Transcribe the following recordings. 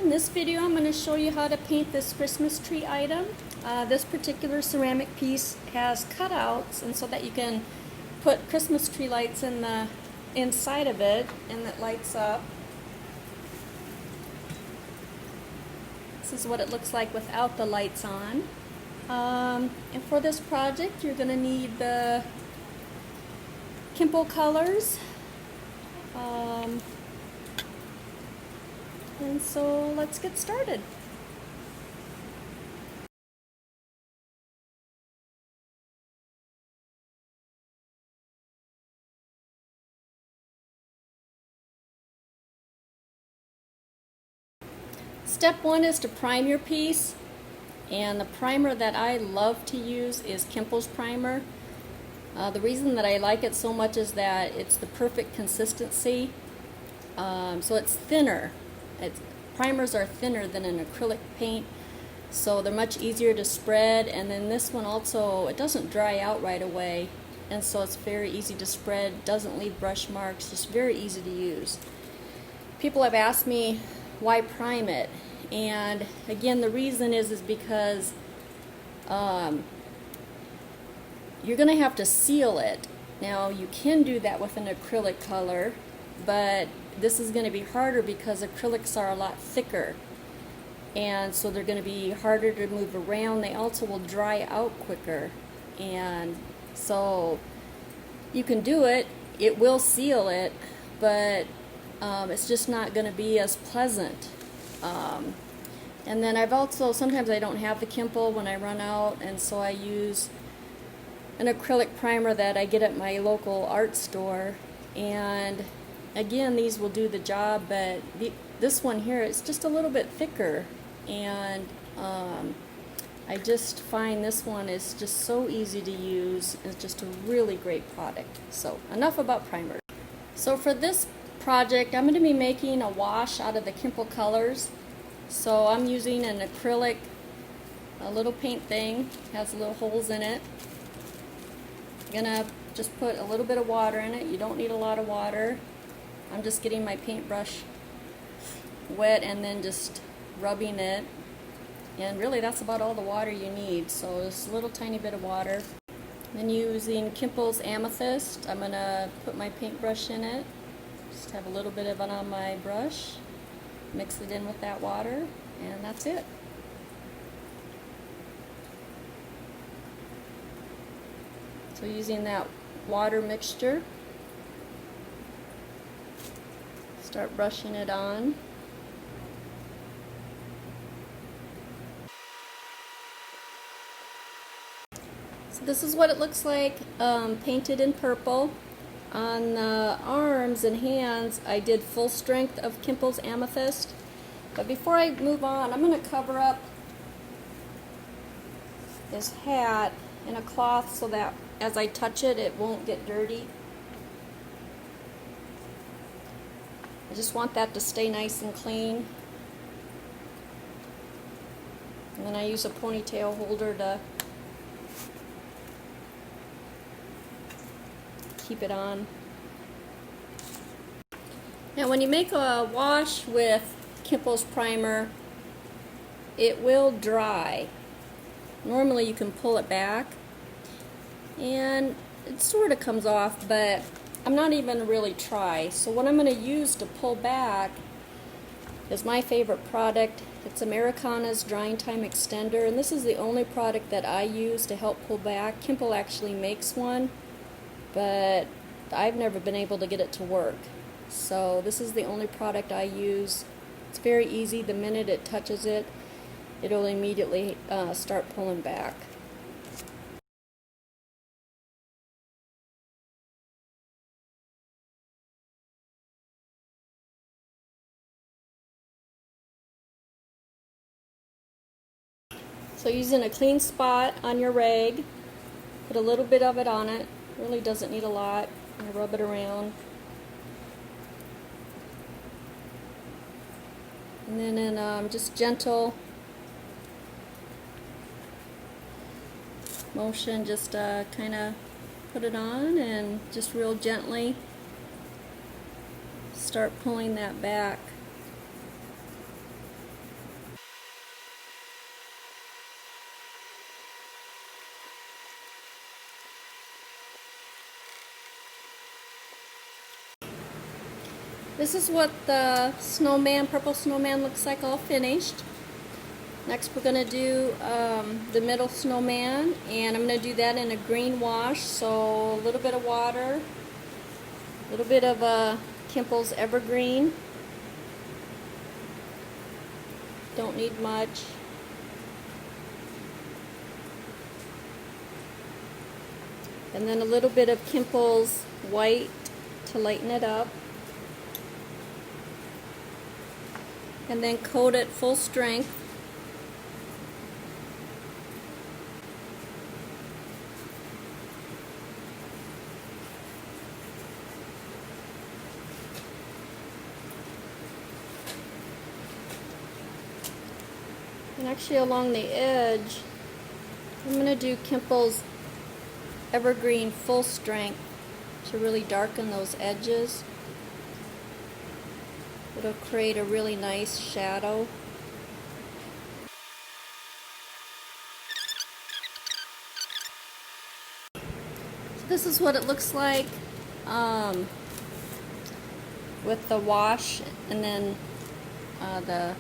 In this video I'm going to show you how to paint this Christmas tree item. This particular ceramic piece has cutouts, and so that you can put Christmas tree lights in the inside of it, and it lights up. This is what it looks like without the lights on. And for this project you're going to need the Kimple colors. And so let's get started. Step one is to prime your piece, and the primer that I love to use is Kimple's primer. The reason that I like it so much is that it's the perfect consistency. So it's thinner. Primers are thinner than an acrylic paint, so they're much easier to spread, and then this one also, it doesn't dry out right away, and so it's very easy to spread, doesn't leave brush marks, just very easy to use. People have asked me why prime it, and again the reason is because you're going to have to seal it. Now you can do that with an acrylic color, but this is going to be harder because acrylics are a lot thicker, and so they're going to be harder to move around. They also will dry out quicker, and so you can do it, it will seal it, but it's just not going to be as pleasant. And then I've also, sometimes I don't have the Kimple when I run out, and so I use an acrylic primer that I get at my local art store, and again these will do the job, but this one here is just a little bit thicker, and I just find this one is just so easy to use. It's just a really great product. So enough about primer. So for this project I'm going to be making a wash out of the Kimple colors. So I'm using an acrylic, a little paint thing, has little holes in it. I'm going to just put a little bit of water in it. You don't need a lot of water. I'm just getting my paintbrush wet and then just rubbing it. And really that's about all the water you need. So just a little tiny bit of water. Then using Kimple's Amethyst, I'm going to put my paintbrush in it. Just have a little bit of it on my brush. Mix it in with that water, and that's it. So using that water mixture, start brushing it on. So this is what it looks like painted in purple. On the arms and hands I did full strength of Kimple's Amethyst. But before I move on, I'm going to cover up this hat in a cloth so that as I touch it, it won't get dirty. I just want that to stay nice and clean. And then I use a ponytail holder to keep it on. Now when you make a wash with Kimple's primer, it will dry. Normally you can pull it back and it sort of comes off, but I'm not even really try. So what I'm going to use to pull back is my favorite product. It's Americana's Drying Time Extender, and this is the only product that I use to help pull back. Kimple actually makes one, but I've never been able to get it to work. So this is the only product I use. It's very easy. The minute it touches it, it'll immediately start pulling back. So using a clean spot on your rag, put a little bit of it on it. Really doesn't need a lot. And rub it around. And then in just gentle motion, just kind of put it on and just real gently start pulling that back. This is what the snowman, purple snowman looks like all finished. Next we're going to do the middle snowman, and I'm going to do that in a green wash, so a little bit of water, a little bit of Kimple's Evergreen, don't need much, and then a little bit of Kimple's white to lighten it up, and then coat it full strength. And actually along the edge, I'm going to do Kimple's Evergreen full strength to really darken those edges. It'll create a really nice shadow. So this is what it looks like with the wash and then the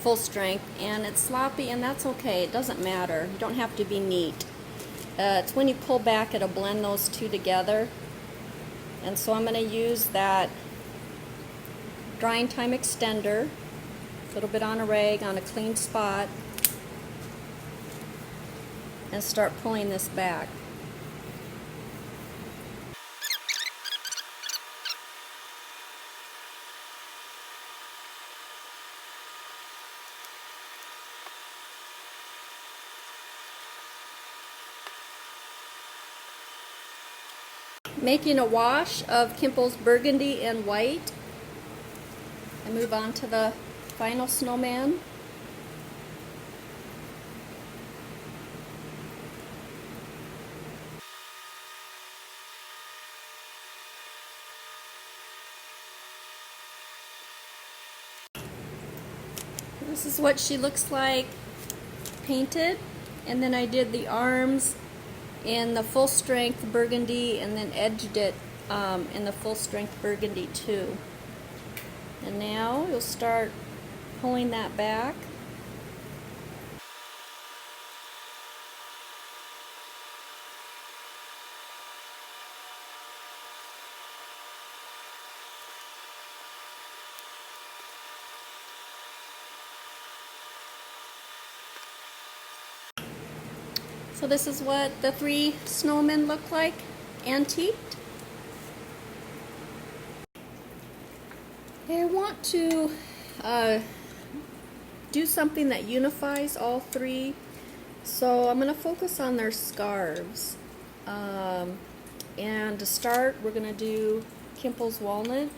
full strength, and it's sloppy, and that's okay. It doesn't matter. You don't have to be neat. It's when you pull back it'll blend those two together. And so I'm going to use that drying time extender, a little bit on a rag on a clean spot, and start pulling this back. Making a wash of Kimple's Burgundy and white. I move on to the final snowman. This is what she looks like painted, and then I did the arms in the full strength burgundy and then edged it in the full strength burgundy too. And now you'll start pulling that back. So this is what the 3 snowmen look like, antiqued. I want to do something that unifies all 3, so I'm going to focus on their scarves. And to start, we're going to do Kimple's Walnut.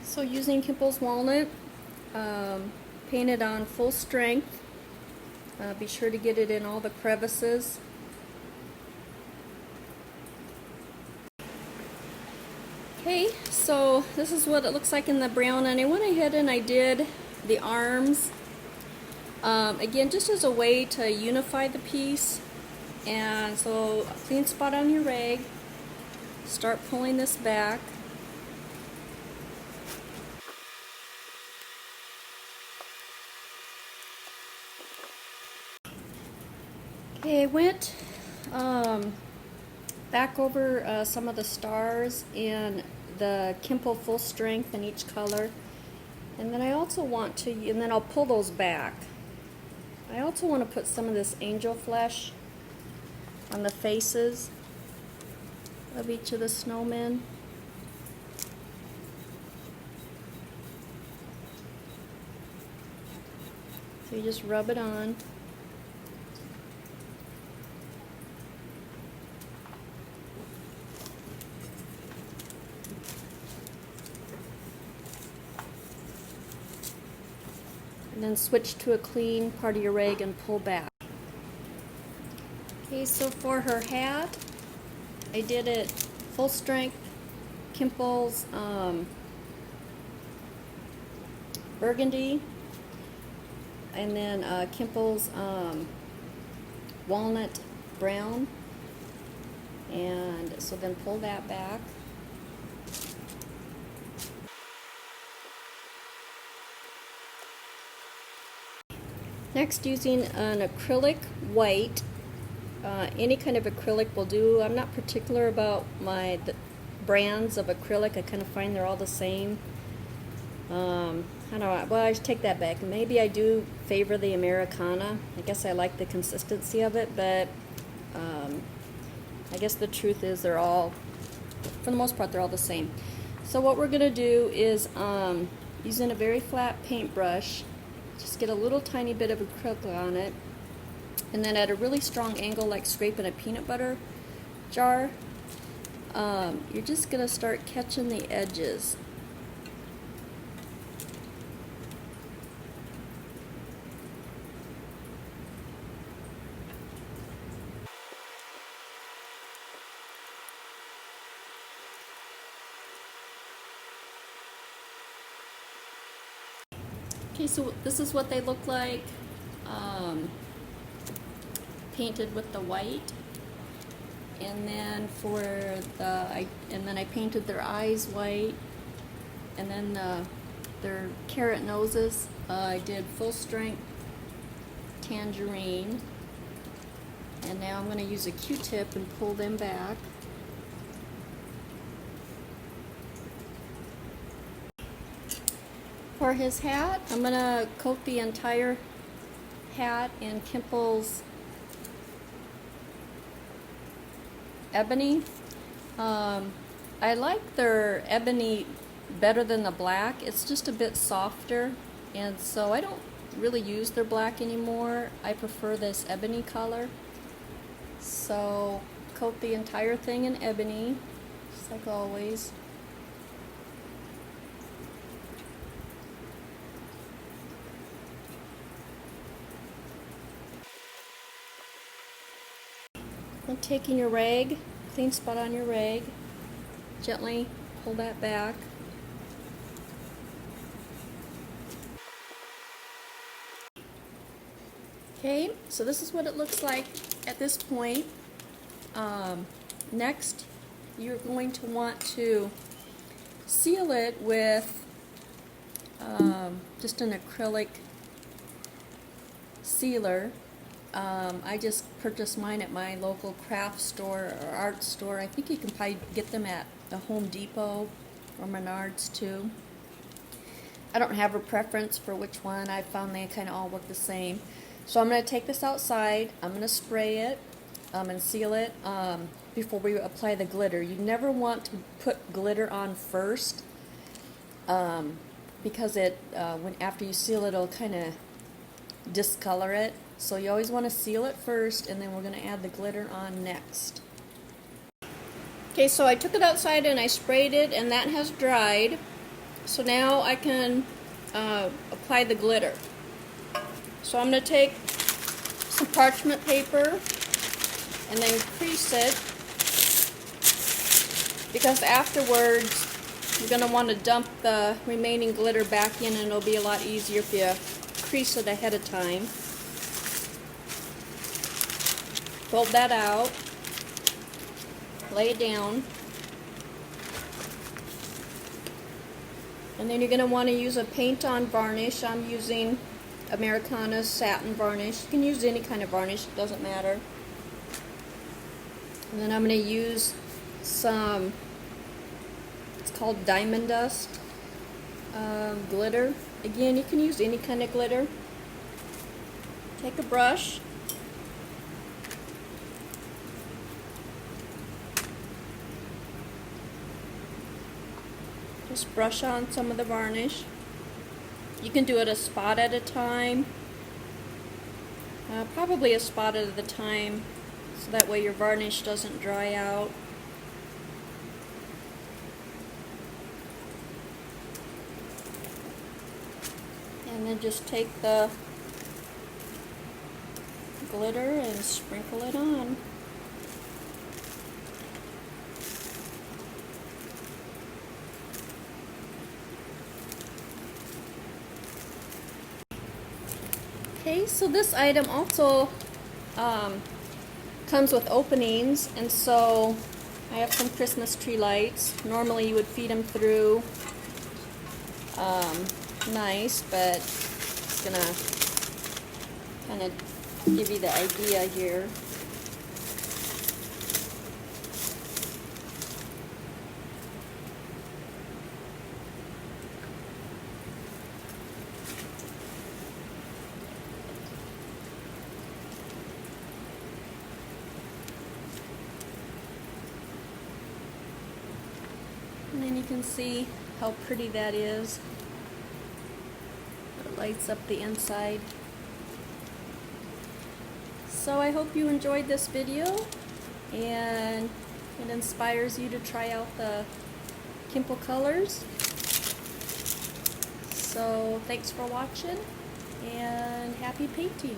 So using Kimple's Walnut, painted on full strength. Be sure to get it in all the crevices. Okay, so this is what it looks like in the brown, and I went ahead and I did the arms. Again, just as a way to unify the piece. And so a clean spot on your rag. Start pulling this back. Okay, I went back over some of the stars in the Kimple full strength in each color, and then I also want to, and then I'll pull those back. I also want to put some of this angel flesh on the faces of each of the snowmen. So you just rub it on. And then switch to a clean part of your rag and pull back. Okay, so for her hat, I did it full strength, Kimple's burgundy, and then Kimple's walnut brown. And so then pull that back. Next, using an acrylic white. Any kind of acrylic will do. I'm not particular about the brands of acrylic. I kind of find they're all the same. I don't know. Well, I should take that back. Maybe I do favor the Americana. I guess I like the consistency of it, but I guess the truth is they're all, for the most part, they're all the same. So what we're going to do is, using a very flat paintbrush, just get a little tiny bit of acrylic on it, and then at a really strong angle, like scraping a peanut butter jar, you're just going to start catching the edges. Okay, so this is what they look like, painted with the white, and then I painted their eyes white, and then their carrot noses, I did full strength tangerine, and now I'm going to use a Q-tip and pull them back. For his hat, I'm going to coat the entire hat in Kimple's ebony. I like their ebony better than the black. It's just a bit softer, and so I don't really use their black anymore. I prefer this ebony color. So coat the entire thing in ebony, just like always. And taking your rag, clean spot on your rag, gently pull that back. Okay, so this is what it looks like at this point. Next, you're going to want to seal it with just an acrylic sealer. I just purchased mine at my local craft store or art store. I think you can probably get them at the Home Depot or Menards too. I don't have a preference for which one. I found they kind of all work the same. So I'm going to take this outside. I'm going to spray it and seal it before we apply the glitter. You never want to put glitter on first because after you seal it, it'll kind of discolor it. So you always want to seal it first, and then we're going to add the glitter on next. Okay, so I took it outside and I sprayed it, and that has dried. So now I can apply the glitter. So I'm going to take some parchment paper and then crease it, because afterwards you're going to want to dump the remaining glitter back in, and it'll be a lot easier if you crease it ahead of time. Fold that out, lay it down, and then you're going to want to use a paint-on varnish. I'm using Americana's satin varnish. You can use any kind of varnish, it doesn't matter. And then I'm going to use some, it's called diamond dust glitter. Again, you can use any kind of glitter. Take a brush, just brush on some of the varnish. You can do it a spot at a time, probably a spot at a time, so that way your varnish doesn't dry out. And then just take the glitter and sprinkle it on. Okay, so this item also comes with openings, and so I have some Christmas tree lights. Normally you would feed them through nice, but it's gonna kind of give you the idea here. And then you can see how pretty that is. It lights up the inside. So I hope you enjoyed this video and it inspires you to try out the Kimple colors. So thanks for watching and happy painting.